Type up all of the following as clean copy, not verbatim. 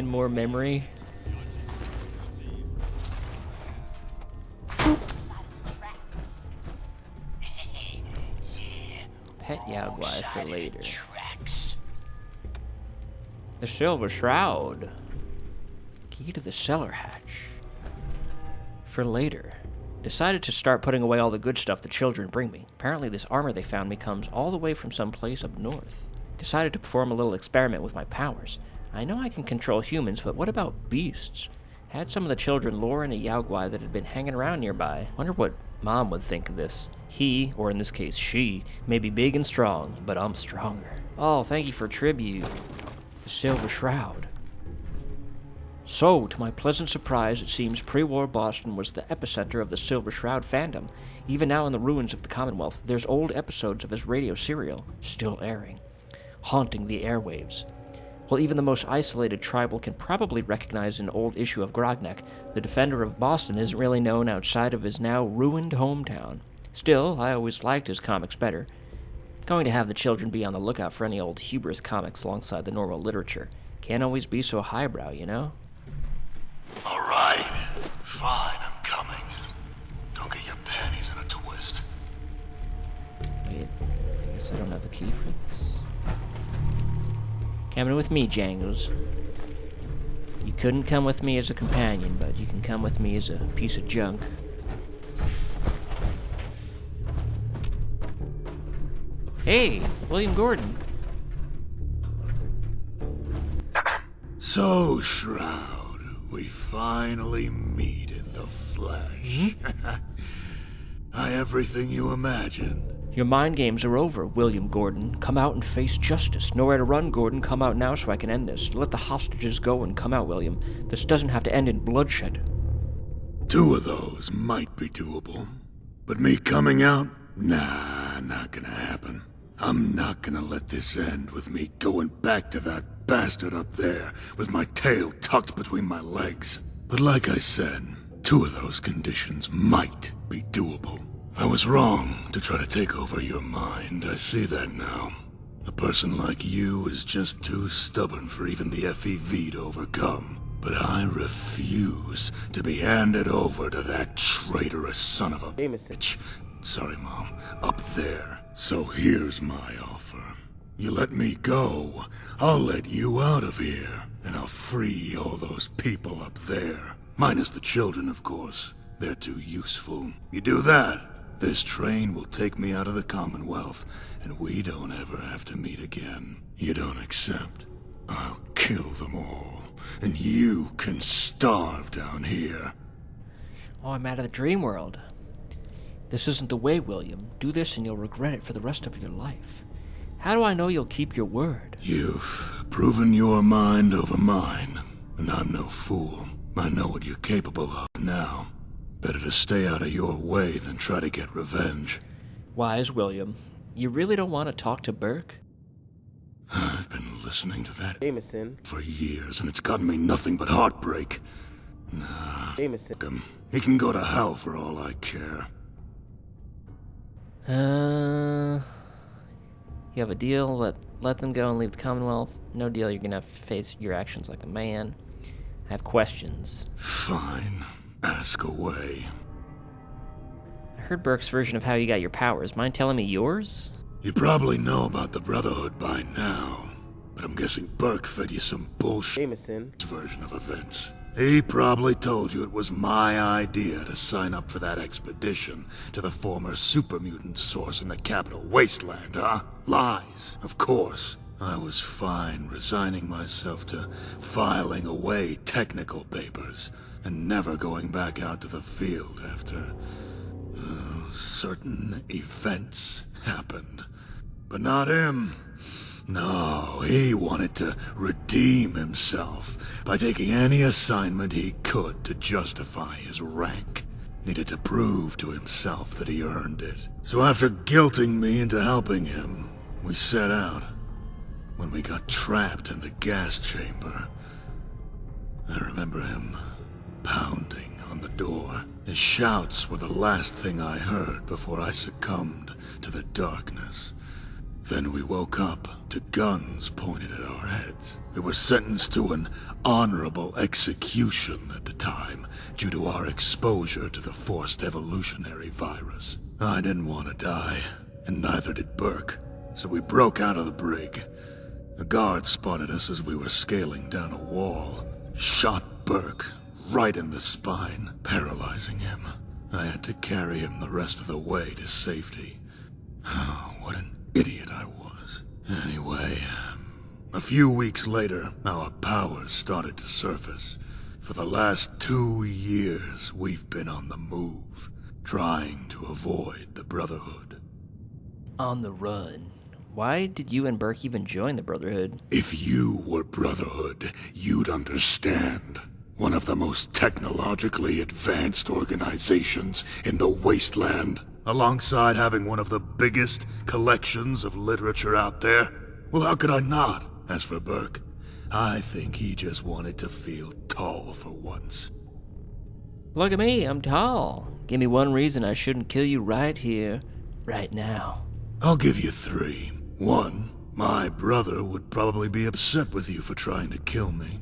gain more memory. Pet Yaogwai for later. The Silver Shroud. Key to the cellar hatch. For later. Decided to start putting away all the good stuff the children bring me. Apparently this armor they found me comes all the way from some place up north. Decided to perform a little experiment with my powers. I know I can control humans, but what about beasts? Had some of the children lure in a Yaogwai that had been hanging around nearby. Wonder what Mom would think of this. He, or in this case she, may be big and strong, but I'm stronger. Oh, thank you for tribute. The Silver Shroud. So, to my pleasant surprise, it seems pre-war Boston was the epicenter of the Silver Shroud fandom. Even now in the ruins of the Commonwealth, there's old episodes of his radio serial, still airing, haunting the airwaves. While even the most isolated tribal can probably recognize an old issue of Grognak, the defender of Boston isn't really known outside of his now ruined hometown. Still, I always liked his comics better. Going to have the children be on the lookout for any old hubris comics alongside the normal literature. Can't always be so highbrow, you know? All right. Fine, I'm coming. Don't get your panties in a twist. Wait, I guess I don't have the key for this. Coming with me, Jangles. You couldn't come with me as a companion, but you can come with me as a piece of junk. Hey, William Gordon. So, Shroud, we finally meet in the flesh. Everything you imagined. Your mind games are over, William Gordon. Come out and face justice. Nowhere to run, Gordon. Come out now so I can end this. Let the hostages go and come out, William. This doesn't have to end in bloodshed. 2 of those might be doable. But me coming out? Nah, not gonna happen. I'm not gonna let this end with me going back to that bastard up there with my tail tucked between my legs. But like I said, 2 of those conditions might be doable. I was wrong to try to take over your mind. I see that now. A person like you is just too stubborn for even the FEV to overcome. But I refuse to be handed over to that traitorous son of a bitch. Sorry, Mom. Up there. So here's my offer. You let me go, I'll let you out of here, and I'll free all those people up there. Minus the children, of course. They're too useful. You do that, this train will take me out of the Commonwealth, and we don't ever have to meet again. You don't accept? I'll kill them all, and you can starve down here. Oh, I'm out of the dream world. This isn't the way, William. Do this and you'll regret it for the rest of your life. How do I know you'll keep your word? You've proven your mind over mine, and I'm no fool. I know what you're capable of now. Better to stay out of your way than try to get revenge. Wise, William. You really don't want to talk to Burke? I've been listening to that Jameson. for years, and it's gotten me nothing but heartbreak. Nah, Jameson. f*** him. He can go to hell for all I care. You have a deal, let them go and leave the Commonwealth. No deal, you're gonna have to face your actions like a man. I have questions. Fine. Ask away. I heard Burke's version of how you got your powers. Mind telling me yours? You probably know about the Brotherhood by now, but I'm guessing Burke fed you some bullshit Jameson. version of events. He probably told you it was my idea to sign up for that expedition to the former super mutant source in the capital wasteland, huh? Lies, of course. I was fine resigning myself to filing away technical papers and never going back out to the field after certain events happened. But not him. No, he wanted to redeem himself by taking any assignment he could to justify his rank. Needed to prove to himself that he earned it. So after guilting me into helping him, we set out. When we got trapped in the gas chamber, I remember him pounding on the door. His shouts were the last thing I heard before I succumbed to the darkness. Then we woke up to guns pointed at our heads. We were sentenced to an honorable execution at the time due to our exposure to the forced evolutionary virus. I didn't want to die, and neither did Burke, so we broke out of the brig. A guard spotted us as we were scaling down a wall, shot Burke right in the spine, paralyzing him. I had to carry him the rest of the way to safety. Oh, what an idiot I was. Anyway, a few weeks later, our powers started to surface. For the last 2 years, we've been on the move, trying to avoid the Brotherhood. On the run. Why did you and Burke even join the Brotherhood? If you were Brotherhood, you'd understand. One of the most technologically advanced organizations in the wasteland, alongside having one of the biggest collections of literature out there. Well, how could I not? As for Burke, I think he just wanted to feel tall for once. Look at me, I'm tall. Give me one reason I shouldn't kill you right here, right now. I'll give you 3. 1, my brother would probably be upset with you for trying to kill me.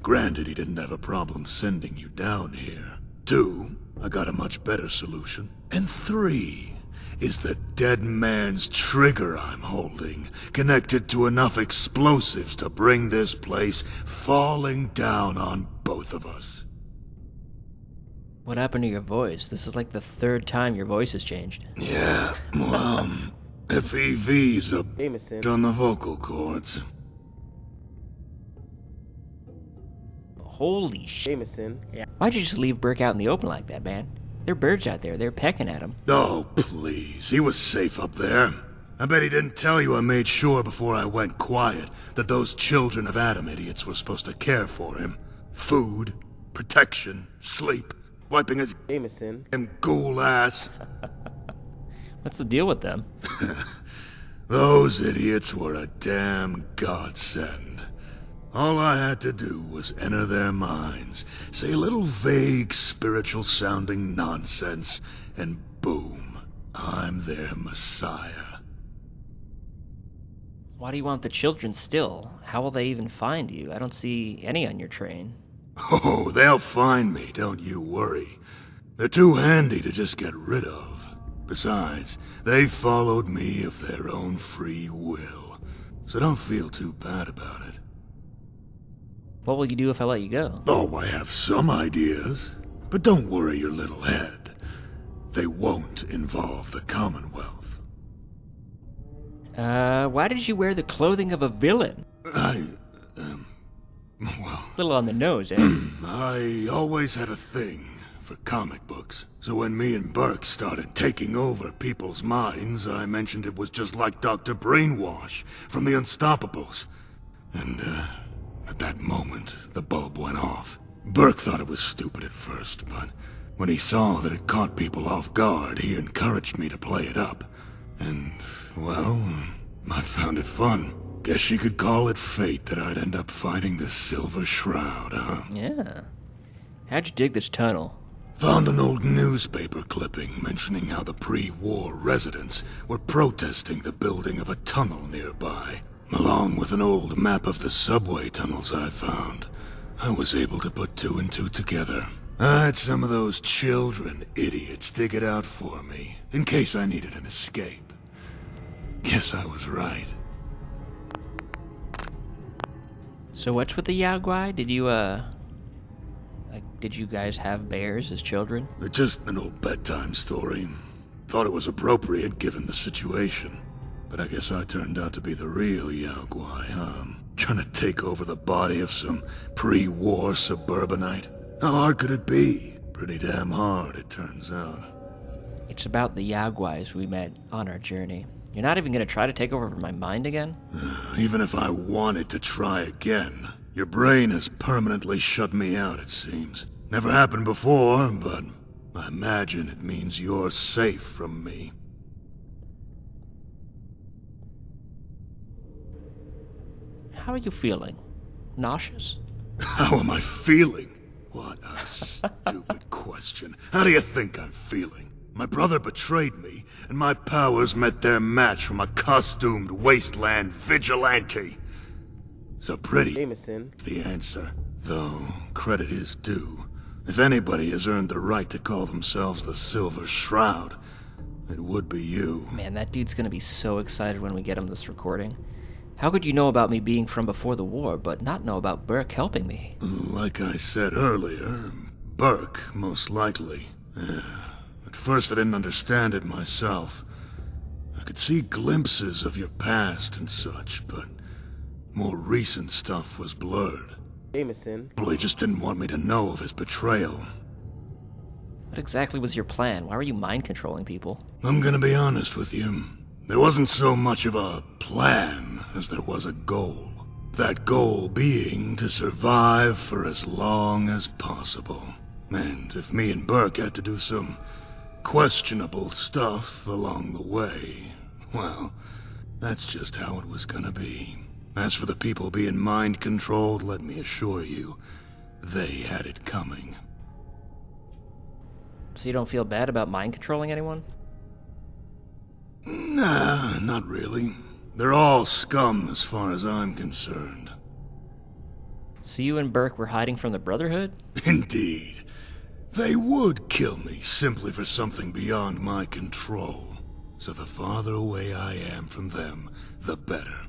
Granted, he didn't have a problem sending you down here. 2, I got a much better solution. And 3 is the dead man's trigger I'm holding, connected to enough explosives to bring this place falling down on both of us. What happened to your voice? This is like the 3rd time your voice has changed. Yeah, well, FEV's a bit on the vocal cords. Holy shit. Yeah. Why'd you just leave Burke out in the open like that, man? There are birds out there. They're pecking at him. Oh, please. He was safe up there. I bet he didn't tell you I made sure before I went quiet that those children of Adam idiots were supposed to care for him. Food, protection, sleep, wiping his and ghoul ass. What's the deal with them? Those idiots were a damn godsend. All I had to do was enter their minds, say a little vague, spiritual-sounding nonsense, and boom, I'm their messiah. Why do you want the children still? How will they even find you? I don't see any on your train. Oh, they'll find me, don't you worry. They're too handy to just get rid of. Besides, they followed me of their own free will, so don't feel too bad about it. What will you do if I let you go? Oh, I have some ideas. But don't worry your little head. They won't involve the Commonwealth. Why did you wear the clothing of a villain? Well... A little on the nose, eh? I always had a thing for comic books. So when me and Burke started taking over people's minds, I mentioned it was just like Dr. Brainwash from the Unstoppables. And, at that moment, the bulb went off. Burke thought it was stupid at first, but when he saw that it caught people off guard, he encouraged me to play it up. And, well, I found it fun. Guess you could call it fate that I'd end up fighting the Silver Shroud, huh? Yeah. How'd you dig this tunnel? Found an old newspaper clipping mentioning how the pre-war residents were protesting the building of a tunnel nearby. Along with an old map of the subway tunnels I found, I was able to put 2 and 2 together. I had some of those children idiots dig it out for me, in case I needed an escape. Guess I was right. So what's with the Yaogwai? Did you guys have bears as children? Just an old bedtime story. Thought it was appropriate given the situation. But I guess I turned out to be the real Yaogwai, huh? Trying to take over the body of some pre-war suburbanite. How hard could it be? Pretty damn hard, it turns out. It's about the Yaogwais we met on our journey. You're not even gonna try to take over my mind again? Even if I wanted to try again, your brain has permanently shut me out, it seems. Never happened before, but I imagine it means you're safe from me. How are you feeling? Nauseous? How am I feeling? What a stupid question. How do you think I'm feeling? My brother betrayed me, and my powers met their match from a costumed wasteland vigilante. So pretty Jameson. is the answer. Though, credit is due. If anybody has earned the right to call themselves the Silver Shroud, it would be you. Man, that dude's gonna be so excited when we get him this recording. How could you know about me being from before the war, but not know about Burke helping me? Like I said earlier, Burke, most likely. At first I didn't understand it myself. I could see glimpses of your past and such, but more recent stuff was blurred. Jameson. Probably just didn't want me to know of his betrayal. What exactly was your plan? Why were you mind controlling people? I'm gonna be honest with you. There wasn't so much of a plan as there was a goal. That goal being to survive for as long as possible. And if me and Burke had to do some questionable stuff along the way, well, that's just how it was gonna be. As for the people being mind-controlled, let me assure you, they had it coming. So you don't feel bad about mind controlling anyone? Nah, not really. They're all scum as far as I'm concerned. So you and Burke were hiding from the Brotherhood? Indeed. They would kill me simply for something beyond my control. So the farther away I am from them, the better.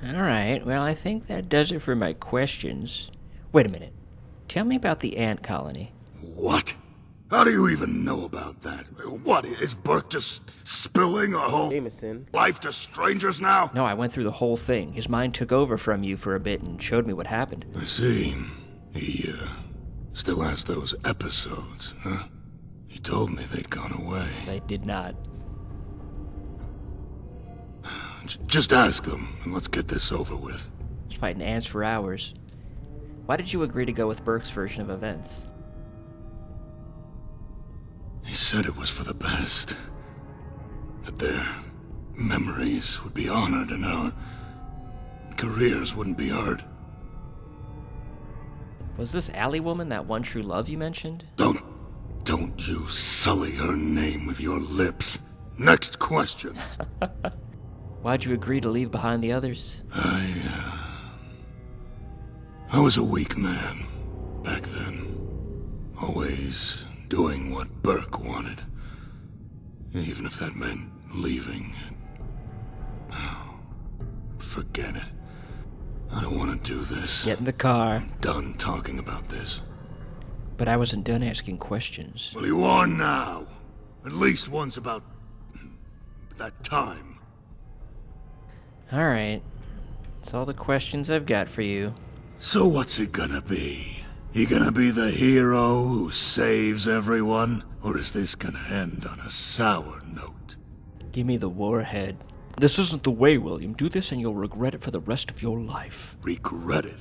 Alright, well, I think that does it for my questions. Wait a minute. Tell me about the ant colony. What? How do you even know about that? What, is Burke just spilling our whole Jameson. life to strangers now? No, I went through the whole thing. His mind took over from you for a bit and showed me what happened. I see. He, still has those episodes, huh? He told me they'd gone away. They did not. Just ask them, and let's get this over with. Just fighting ants for hours. Why did you agree to go with Burke's version of events? He said it was for the best. That their memories would be honored and our careers wouldn't be hurt. Was this Allie woman that one true love you mentioned? Don't you sully her name with your lips. Next question. Why'd you agree to leave behind the others? I was a weak man back then. Always doing what Burke wanted. Even if that meant leaving. Forget it. I don't want to do this. Get in the car. I'm done talking about this. But I wasn't done asking questions. Well, you are now. At least once about that time. Alright. That's all the questions I've got for you. So what's it gonna be? You gonna be the hero who saves everyone? Or is this gonna end on a sour note? Give me the warhead. This isn't the way, William. Do this and you'll regret it for the rest of your life. Regret it?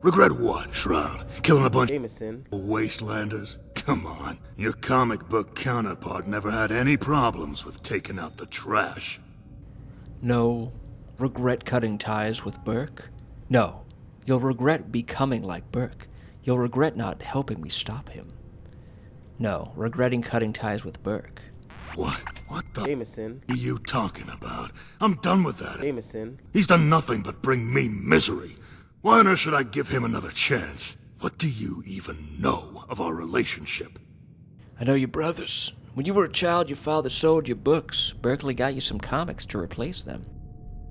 Regret what, Shroud? Killing a bunch Jameson. of wastelanders? Come on. Your comic book counterpart never had any problems with taking out the trash. No. Regret cutting ties with Burke? No. You'll regret becoming like Burke. You'll regret not helping me stop him. No. Regretting cutting ties with Burke. What? What the Jameson. are you talking about? I'm done with that. Jameson. He's done nothing but bring me misery. Why on earth should I give him another chance? What do you even know of our relationship? I know you're brothers. When you were a child, your father sold your books. Berkeley got you some comics to replace them.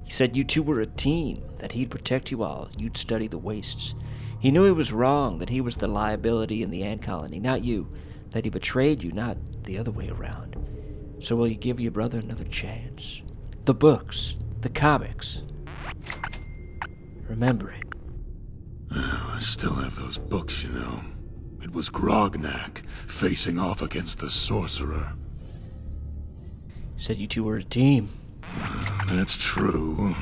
He said you two were a team, that he'd protect you all, you'd study the wastes. He knew he was wrong, that he was the liability in the ant colony, not you, that he betrayed you, not the other way around. So will you give your brother another chance? The books, the comics. Remember it. I still have those books, you know. It was Grognak facing off against the sorcerer. Said you two were a team. That's true.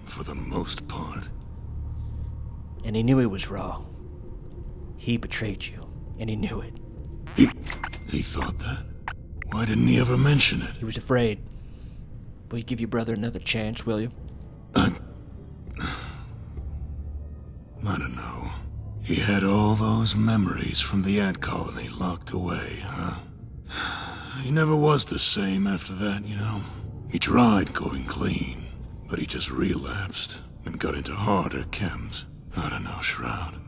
For the most part. And he knew he was wrong. He betrayed you, and he knew it. He thought that? Why didn't he ever mention it? He was afraid. Will you give your brother another chance, will you? I don't know. He had all those memories from the ant colony locked away, huh? he never was the same after that, you know. He tried going clean, but he just relapsed and got into harder chems. I don't know, Shroud.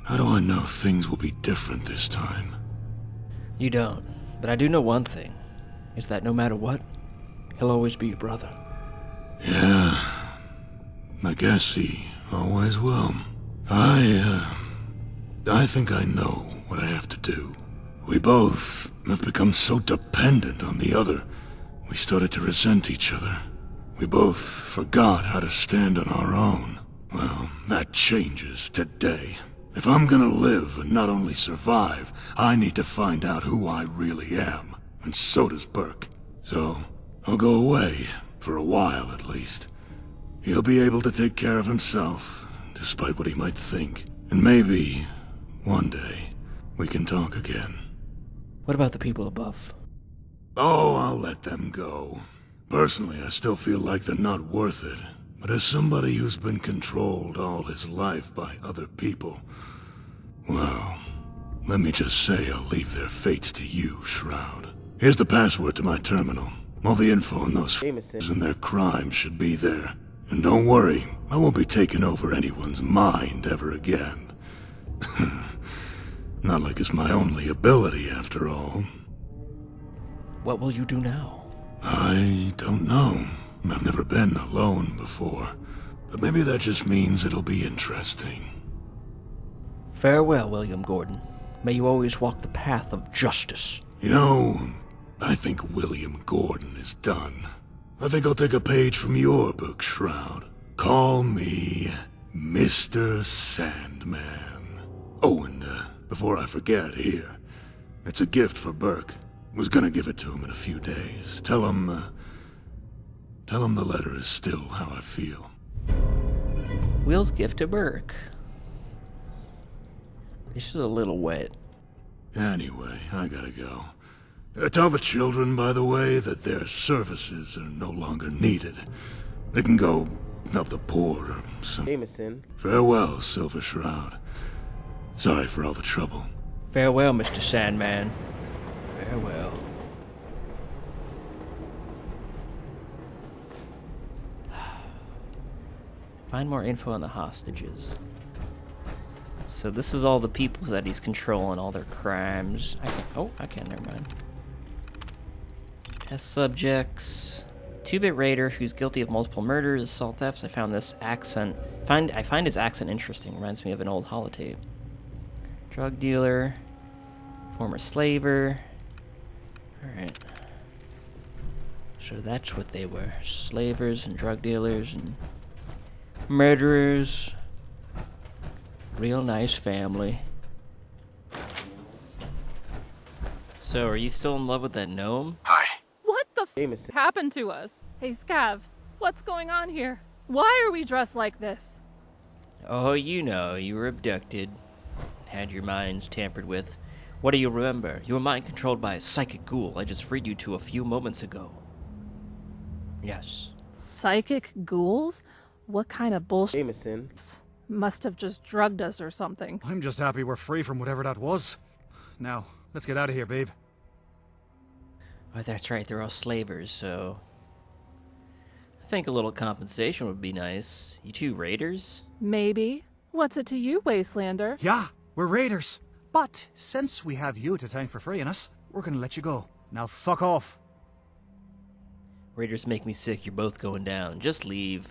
How do I know things will be different this time? You don't, but I do know one thing, is that no matter what, he'll always be your brother. Yeah, I guess he always will. I think I know what I have to do. We both have become so dependent on the other, we started to resent each other. We both forgot how to stand on our own. Well, that changes today. If I'm gonna live and not only survive, I need to find out who I really am. And so does Burke. So, I'll go away, for a while at least. He'll be able to take care of himself, despite what he might think. And maybe, one day, we can talk again. What about the people above? Oh, I'll let them go. Personally, I still feel like they're not worth it. But as somebody who's been controlled all his life by other people, well, let me just say I'll leave their fates to you, Shroud. Here's the password to my terminal. All the info on those f***ers and their crimes should be there. And don't worry, I won't be taking over anyone's mind ever again. Not like it's my only ability, after all. What will you do now? I don't know. I've never been alone before. But maybe that just means it'll be interesting. Farewell, William Gordon. May you always walk the path of justice. You know, I think William Gordon is done. I think I'll take a page from your book, Shroud. Call me Mr. Sandman. Oh, and before I forget, here. It's a gift for Burke. Was gonna give it to him in a few days. Tell him the letter is still how I feel. Will's gift to Burke. This is a little wet. Anyway, I gotta go. Tell the children, by the way, that their services are no longer needed. They can go help the poor or some... Jameson. Farewell, Silver Shroud. Sorry for all the trouble. Farewell, Mr. Sandman. Farewell. Find more info on the hostages. So this is all the people that he's controlling, all their crimes. I can't, never mind. Test subjects. 2-bit raider who's guilty of multiple murders, assault thefts. I found this accent. I find his accent interesting. Reminds me of an old holotape. Drug dealer. Former slaver. Alright. So that's what they were. Slavers and drug dealers and murderers. Real nice family. So, are you still in love with that gnome? Hi. What the Jameson. happened to us? Hey, Scav, what's going on here? Why are we dressed like this? Oh, you know, you were abducted. Had your minds tampered with. What do you remember? You were mind controlled by a psychic ghoul I just freed you to a few moments ago. Yes. Psychic ghouls? What kind of bullshit? Jameson. Must have just drugged us or something. I'm just happy we're free from whatever that was. Now, let's get out of here, babe. Oh, that's right, they're all slavers, so... I think a little compensation would be nice. You two raiders? Maybe. What's it to you, Wastelander? Yeah, we're raiders. But since we have you to thank for freeing us, we're gonna let you go. Now fuck off. Raiders make me sick, you're both going down. Just leave.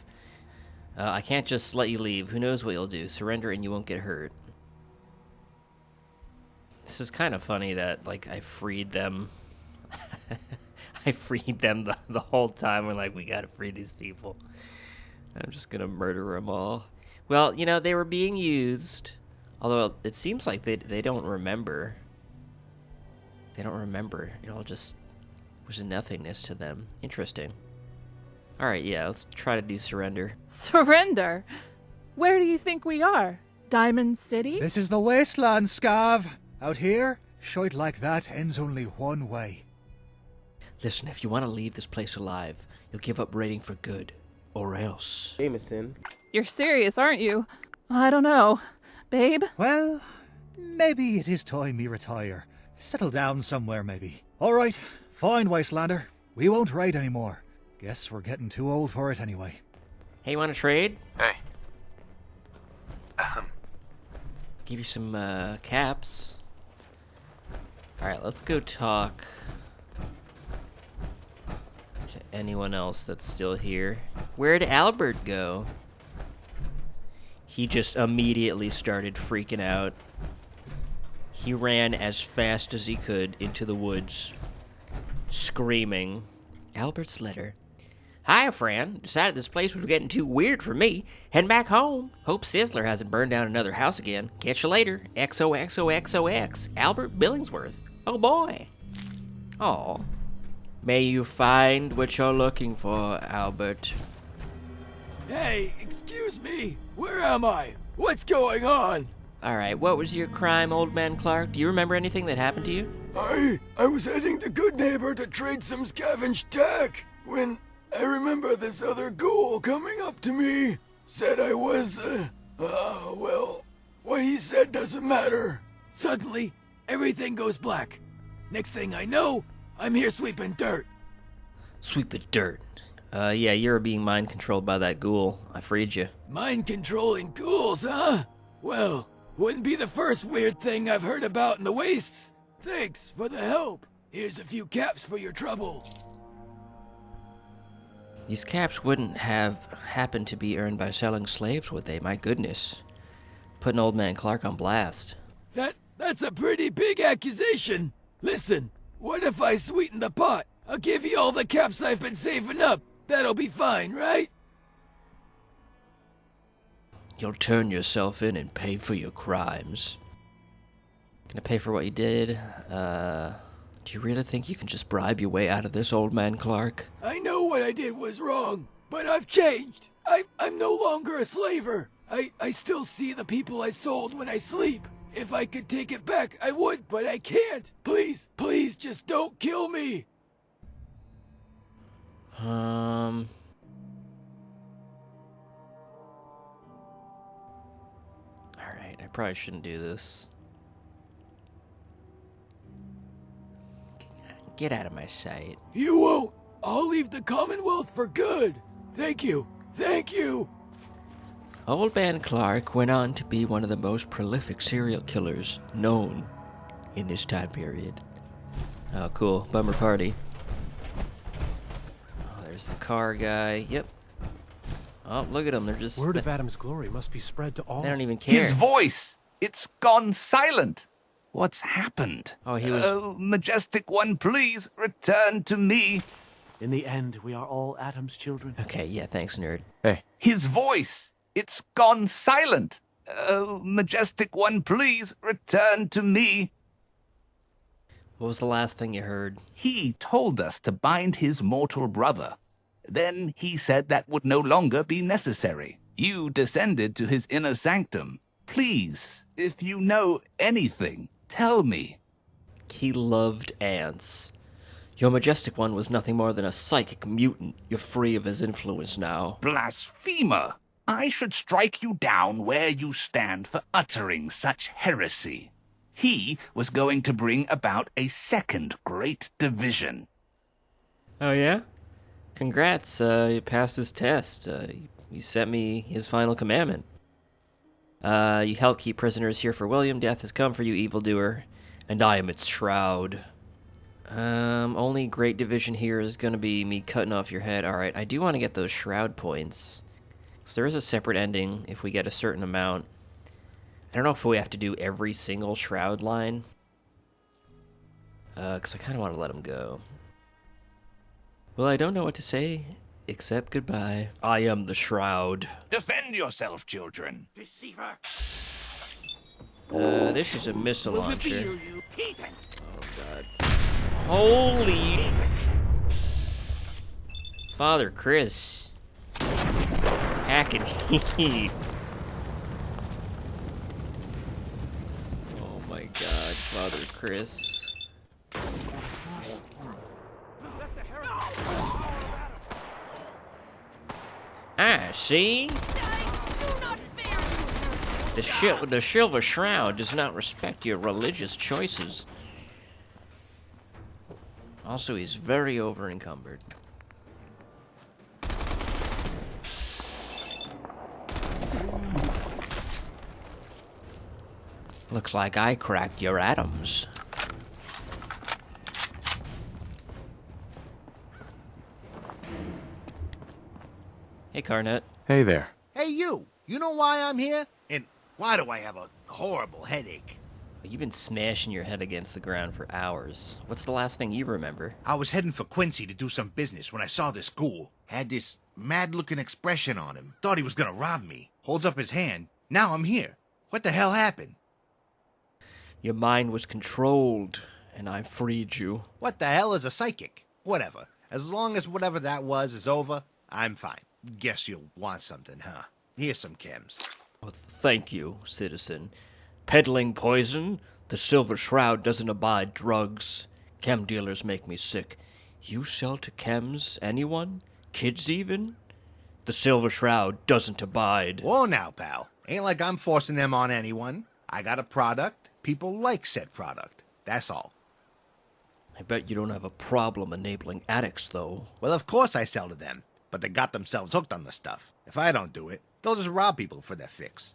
I can't just let you leave. Who knows what you'll do. Surrender and you won't get hurt. This is kind of funny that, like, I freed them. I freed them the whole time. We're like, we gotta free these people. I'm just gonna murder them all. Well, you know, they were being used. Although, it seems like they don't remember. They don't remember. It all just was a nothingness to them. Interesting. Alright, yeah, let's try to do surrender. Surrender? Where do you think we are? Diamond City? This is the wasteland, Scav. Out here, shite like that ends only one way. Listen, if you want to leave this place alive, you'll give up raiding for good. Or else. Jameson. You're serious, aren't you? I don't know. Babe? Well, maybe it is time me retire. Settle down somewhere, maybe. All right, fine, Wastelander. We won't raid anymore. Guess we're getting too old for it anyway. Hey, you want to trade? Hey. Give you some caps. Alright, let's go talk to anyone else that's still here. Where'd Albert go? He just immediately started freaking out. He ran as fast as he could into the woods, screaming. Albert's letter. Hi, friend. Decided this place was getting too weird for me. Heading back home. Hope Sizzler hasn't burned down another house again. Catch you later. XOXOXOX. Albert Billingsworth. Oh, boy. Aw. May you find what you're looking for, Albert. Hey, excuse me. Where am I? What's going on? Alright, what was your crime, old man Clark? Do you remember anything that happened to you? I was heading to Good Neighbor to trade some scavenged tech when I remember this other ghoul coming up to me. Said I was, well, what he said doesn't matter. Suddenly, everything goes black. Next thing I know, I'm here sweeping dirt. Sweeping dirt. Yeah, you're being mind controlled by that ghoul. I freed you. Mind-controlling ghouls, huh? Well, wouldn't be the first weird thing I've heard about in the wastes. Thanks for the help. Here's a few caps for your trouble. These caps wouldn't have happened to be earned by selling slaves, would they? My goodness. Putting old man Clark on blast. That's a pretty big accusation. Listen, what if I sweeten the pot? I'll give you all the caps I've been saving up. That'll be fine, right? You'll turn yourself in and pay for your crimes. Gonna pay for what you did? Do you really think you can just bribe your way out of this, old man Clark? I know what I did was wrong, but I've changed. I'm no longer a slaver. I still see the people I sold when I sleep. If I could take it back, I would, but I can't. Please, please, just don't kill me. Alright, I probably shouldn't do this. Get out of my sight. You won't. I'll leave the Commonwealth for good. Thank you. Thank you. Old man Clark went on to be one of the most prolific serial killers known in this time period. Oh, cool. Bummer party. Oh, there's the car guy. Yep. Oh, look at them. They're just... Word of Adam's glory must be spread to all. They don't even care. His voice! It's gone silent! What's happened? Oh, he was... Oh, Majestic One, please return to me. In the end, we are all Adam's children. Okay, yeah, thanks, nerd. Hey. His voice! It's gone silent! Oh, Majestic One, please return to me. What was the last thing you heard? He told us to bind his mortal brother. Then he said that would no longer be necessary. You descended to his inner sanctum. Please, if you know anything, tell me. He loved ants. Your Majestic One was nothing more than a psychic mutant. You're free of his influence now. Blasphemer! I should strike you down where you stand for uttering such heresy. He was going to bring about a second great division. Oh, yeah? Congrats, you passed his test. You sent me his final commandment. You help keep prisoners here for William. Death has come for you, evildoer, and I am its shroud. Only great division here is gonna be me cutting off your head. Alright, I do want to get those shroud points. So there is a separate ending if we get a certain amount. I don't know if we have to do every single shroud line. Because I kind of want to let him go. Well, I don't know what to say, except goodbye. I am the Shroud. Defend yourself, children. Deceiver. This is a missile Will launcher. reveal you, heathen. Oh, God. Holy... Father Chris. Hacking heat. Oh, my God, Father Chris. Ah, see? The Silver Shroud does not respect your religious choices. Also, he's very over-encumbered. Looks like I cracked your atoms. Hey, Carnet. Hey there. Hey, you! You know why I'm here? And why do I have a horrible headache? You've been smashing your head against the ground for hours. What's the last thing you remember? I was heading for Quincy to do some business when I saw this ghoul. Had this mad-looking expression on him. Thought he was gonna rob me. Holds up his hand. Now I'm here. What the hell happened? Your mind was controlled, and I freed you. What the hell is a psychic? Whatever. As long as whatever that was is over, I'm fine. Guess you'll want something, huh? Here's some chems. Oh, thank you, citizen. Peddling poison? The Silver Shroud doesn't abide drugs. Chem dealers make me sick. You sell to chems? Anyone? Kids even? The Silver Shroud doesn't abide. Whoa now, pal. Ain't like I'm forcing them on anyone. I got a product. People like said product. That's all. I bet you don't have a problem enabling addicts, though. Well, of course I sell to them. But they got themselves hooked on the stuff. If I don't do it, they'll just rob people for their fix.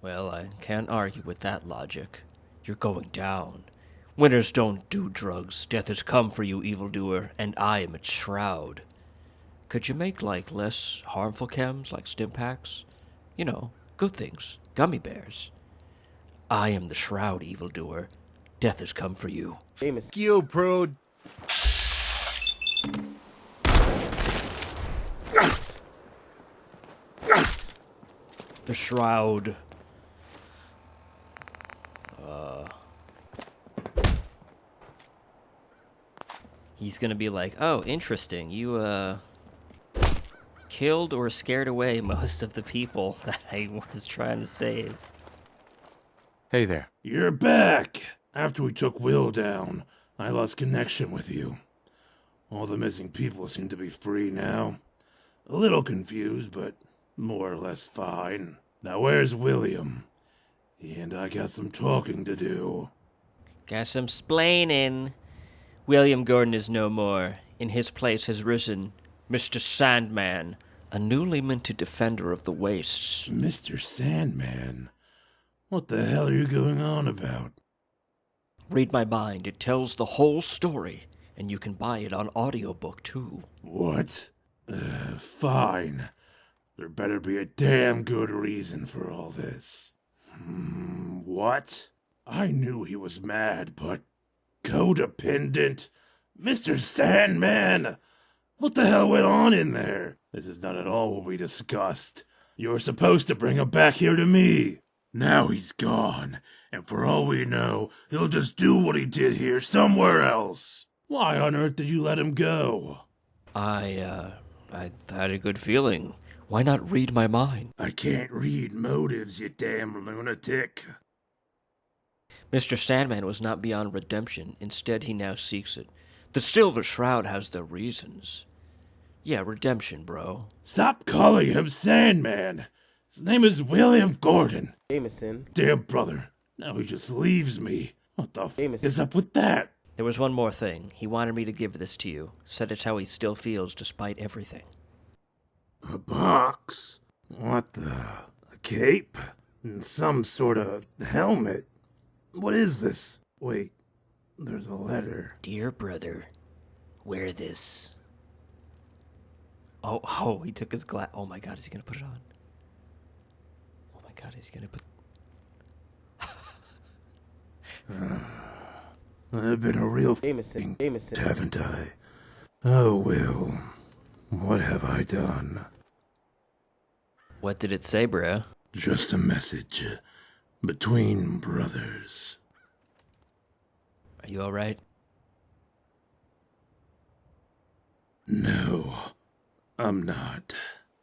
Well, I can't argue with that logic. You're going down. Winners don't do drugs. Death has come for you, evildoer, and I am its shroud. Could you make, like, less harmful chems, like stim packs? You know, good things. Gummy bears. I am the shroud, evildoer. Death has come for you. Famous. You prude. The shroud. He's gonna be like, oh, interesting. You, killed or scared away most of the people that I was trying to save. Hey there. You're back! After we took Will down, I lost connection with you. All the missing people seem to be free now. A little confused, but more or less fine. Now where's William? He and I got some talking to do. Got some splaining. William Gordon is no more. In his place has risen Mr. Sandman, a newly minted defender of the wastes. Mr. Sandman? What the hell are you going on about? Read my mind. It tells the whole story, and you can buy it on audiobook, too. What? Fine. There better be a damn good reason for all this. What? I knew he was mad, but... codependent? Mr. Sandman! What the hell went on in there? This is not at all what we discussed. You were supposed to bring him back here to me. Now he's gone, and for all we know, he'll just do what he did here somewhere else. Why on earth did you let him go? I had a good feeling. Why not read my mind? I can't read motives, you damn lunatic. Mr. Sandman was not beyond redemption. Instead, he now seeks it. The Silver Shroud has their reasons. Yeah, redemption, bro. Stop calling him Sandman. His name is William Gordon. Jameson. Damn brother. Now he just leaves me. What the f*** is up with that? There was one more thing. He wanted me to give this to you. Said it's how he still feels despite everything. A box? What the... a cape? And some sort of helmet? What is this? Wait, there's a letter. Dear brother, wear this. Oh, he took his glass. Oh my god, is he gonna put it on? Oh my god, is he gonna put... I've been a real Jameson, haven't I? Oh, Will. What have I done? What did it say, bro? Just a message. Between brothers. Are you alright? No, I'm not.